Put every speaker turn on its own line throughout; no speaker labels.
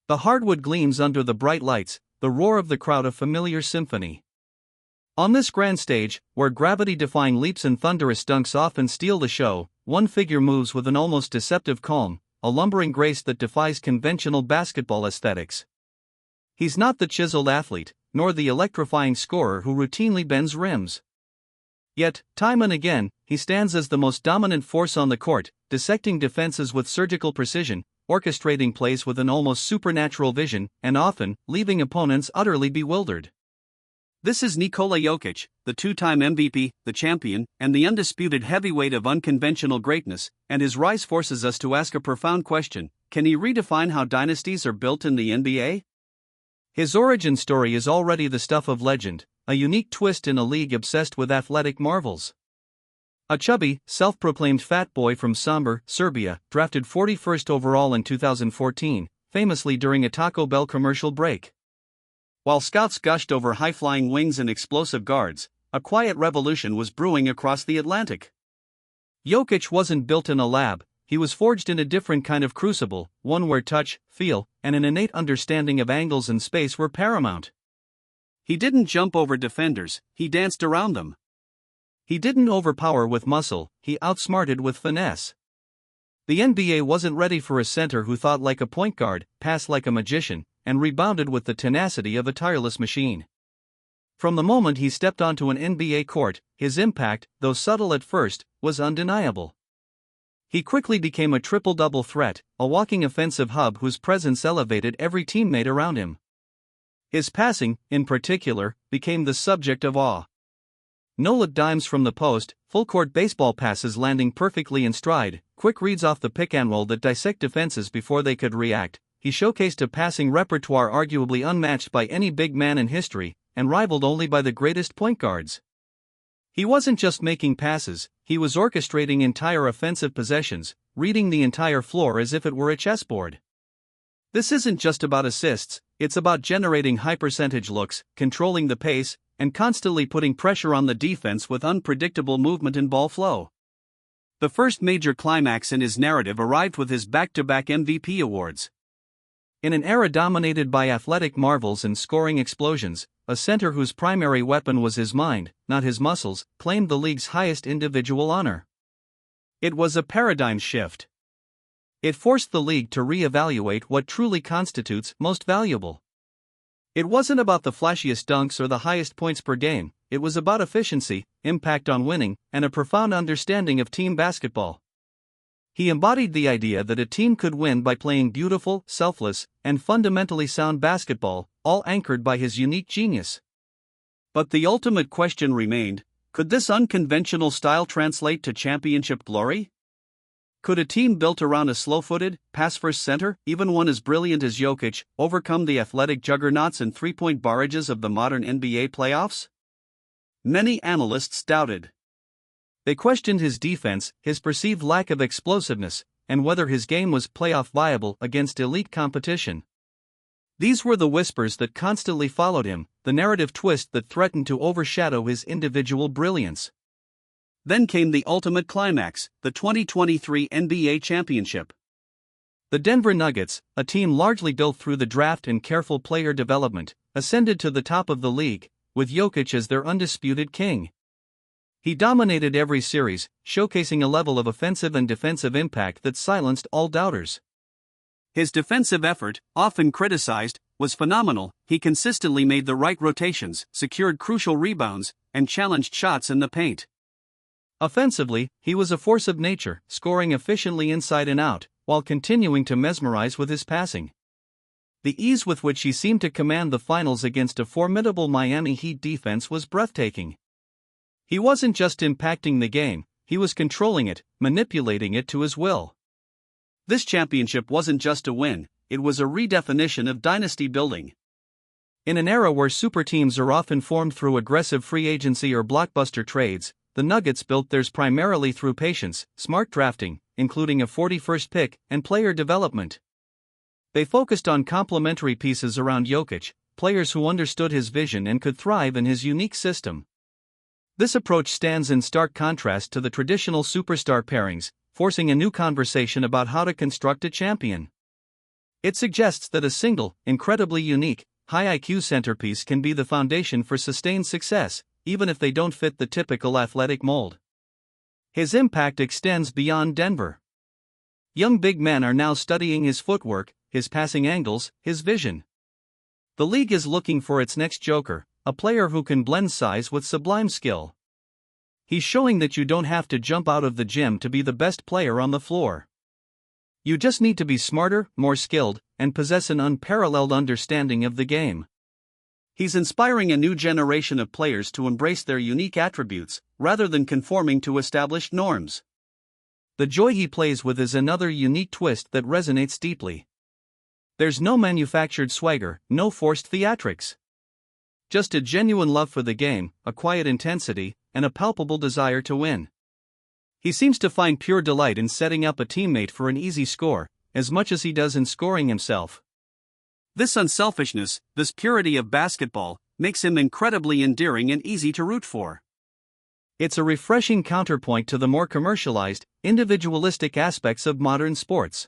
The hardwood gleams under the bright lights, the roar of the crowd a familiar symphony. On this grand stage, where gravity-defying leaps and thunderous dunks often steal the show, one figure moves with an almost deceptive calm, a lumbering grace that defies conventional basketball aesthetics. He's not the chiseled athlete, nor the electrifying scorer who routinely bends rims. Yet, time and again, he stands as the most dominant force on the court, dissecting defenses with surgical precision, orchestrating plays with an almost supernatural vision, and often, leaving opponents utterly bewildered. This is Nikola Jokic, the two-time MVP, the champion, and the undisputed heavyweight of unconventional greatness, and his rise forces us to ask a profound question: can he redefine how dynasties are built in the NBA? His origin story is already the stuff of legend, a unique twist in a league obsessed with athletic marvels. A chubby, self-proclaimed fat boy from Sombor, Serbia, drafted 41st overall in 2014, famously during a Taco Bell commercial break. While scouts gushed over high-flying wings and explosive guards, a quiet revolution was brewing across the Atlantic. Jokic wasn't built in a lab, he was forged in a different kind of crucible, one where touch, feel, and an innate understanding of angles and space were paramount. He didn't jump over defenders, he danced around them. He didn't overpower with muscle, he outsmarted with finesse. The NBA wasn't ready for a center who thought like a point guard, passed like a magician, and rebounded with the tenacity of a tireless machine. From the moment he stepped onto an NBA court, his impact, though subtle at first, was undeniable. He quickly became a triple-double threat, a walking offensive hub whose presence elevated every teammate around him. His passing, in particular, became the subject of awe. No-look dimes from the post, full-court baseball passes landing perfectly in stride, quick reads off the pick-and-roll that dissect defenses before they could react. He showcased a passing repertoire arguably unmatched by any big man in history, and rivaled only by the greatest point guards. He wasn't just making passes, he was orchestrating entire offensive possessions, reading the entire floor as if it were a chessboard. This isn't just about assists, it's about generating high-percentage looks, controlling the pace, and constantly putting pressure on the defense with unpredictable movement and ball flow. The first major climax in his narrative arrived with his back-to-back MVP awards. In an era dominated by athletic marvels and scoring explosions, a center whose primary weapon was his mind, not his muscles, claimed the league's highest individual honor. It was a paradigm shift. It forced the league to re-evaluate what truly constitutes most valuable. It wasn't about the flashiest dunks or the highest points per game, it was about efficiency, impact on winning, and a profound understanding of team basketball. He embodied the idea that a team could win by playing beautiful, selfless, and fundamentally sound basketball, all anchored by his unique genius. But the ultimate question remained: could this unconventional style translate to championship glory? Could a team built around a slow-footed, pass-first center, even one as brilliant as Jokic, overcome the athletic juggernauts and three-point barrages of the modern NBA playoffs? Many analysts doubted. They questioned his defense, his perceived lack of explosiveness, and whether his game was playoff viable against elite competition. These were the whispers that constantly followed him, the narrative twist that threatened to overshadow his individual brilliance. Then came the ultimate climax, the 2023 NBA championship. The Denver Nuggets, a team largely built through the draft and careful player development, ascended to the top of the league, with Jokic as their undisputed king. He dominated every series, showcasing a level of offensive and defensive impact that silenced all doubters. His defensive effort, often criticized, was phenomenal. He consistently made the right rotations, secured crucial rebounds, and challenged shots in the paint. Offensively, he was a force of nature, scoring efficiently inside and out, while continuing to mesmerize with his passing. The ease with which he seemed to command the finals against a formidable Miami Heat defense was breathtaking. He wasn't just impacting the game, he was controlling it, manipulating it to his will. This championship wasn't just a win, it was a redefinition of dynasty building. In an era where super teams are often formed through aggressive free agency or blockbuster trades, the Nuggets built theirs primarily through patience, smart drafting, including a 41st pick, and player development. They focused on complementary pieces around Jokic, players who understood his vision and could thrive in his unique system. This approach stands in stark contrast to the traditional superstar pairings, forcing a new conversation about how to construct a champion. It suggests that a single, incredibly unique, high IQ centerpiece can be the foundation for sustained success, even if they don't fit the typical athletic mold. His impact extends beyond Denver. Young big men are now studying his footwork, his passing angles, his vision. The league is looking for its next joker, a player who can blend size with sublime skill. He's showing that you don't have to jump out of the gym to be the best player on the floor. You just need to be smarter, more skilled, and possess an unparalleled understanding of the game. He's inspiring a new generation of players to embrace their unique attributes, rather than conforming to established norms. The joy he plays with is another unique twist that resonates deeply. There's no manufactured swagger, no forced theatrics. Just a genuine love for the game, a quiet intensity, and a palpable desire to win. He seems to find pure delight in setting up a teammate for an easy score, as much as he does in scoring himself. This unselfishness, this purity of basketball, makes him incredibly endearing and easy to root for. It's a refreshing counterpoint to the more commercialized, individualistic aspects of modern sports.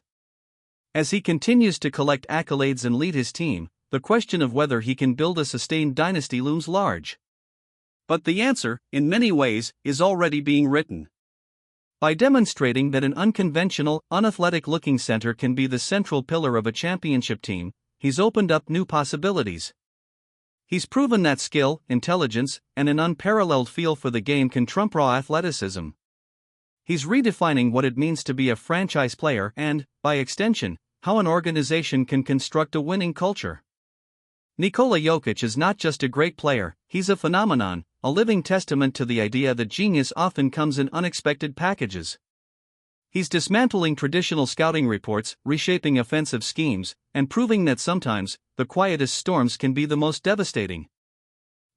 As he continues to collect accolades and lead his team, the question of whether he can build a sustained dynasty looms large. But the answer, in many ways, is already being written. By demonstrating that an unconventional, unathletic-looking center can be the central pillar of a championship team, he's opened up new possibilities. He's proven that skill, intelligence, and an unparalleled feel for the game can trump raw athleticism. He's redefining what it means to be a franchise player and, by extension, how an organization can construct a winning culture. Nikola Jokic is not just a great player, he's a phenomenon, a living testament to the idea that genius often comes in unexpected packages. He's dismantling traditional scouting reports, reshaping offensive schemes, and proving that sometimes, the quietest storms can be the most devastating.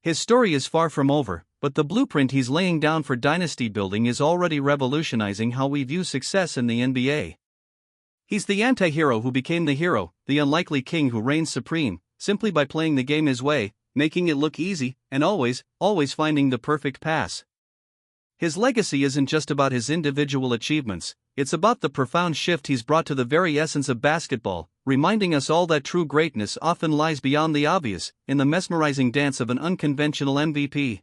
His story is far from over, but the blueprint he's laying down for dynasty building is already revolutionizing how we view success in the NBA. He's the anti-hero who became the hero, the unlikely king who reigns supreme, simply by playing the game his way, making it look easy, and always finding the perfect pass. His legacy isn't just about his individual achievements, it's about the profound shift he's brought to the very essence of basketball, reminding us all that true greatness often lies beyond the obvious, in the mesmerizing dance of an unconventional MVP.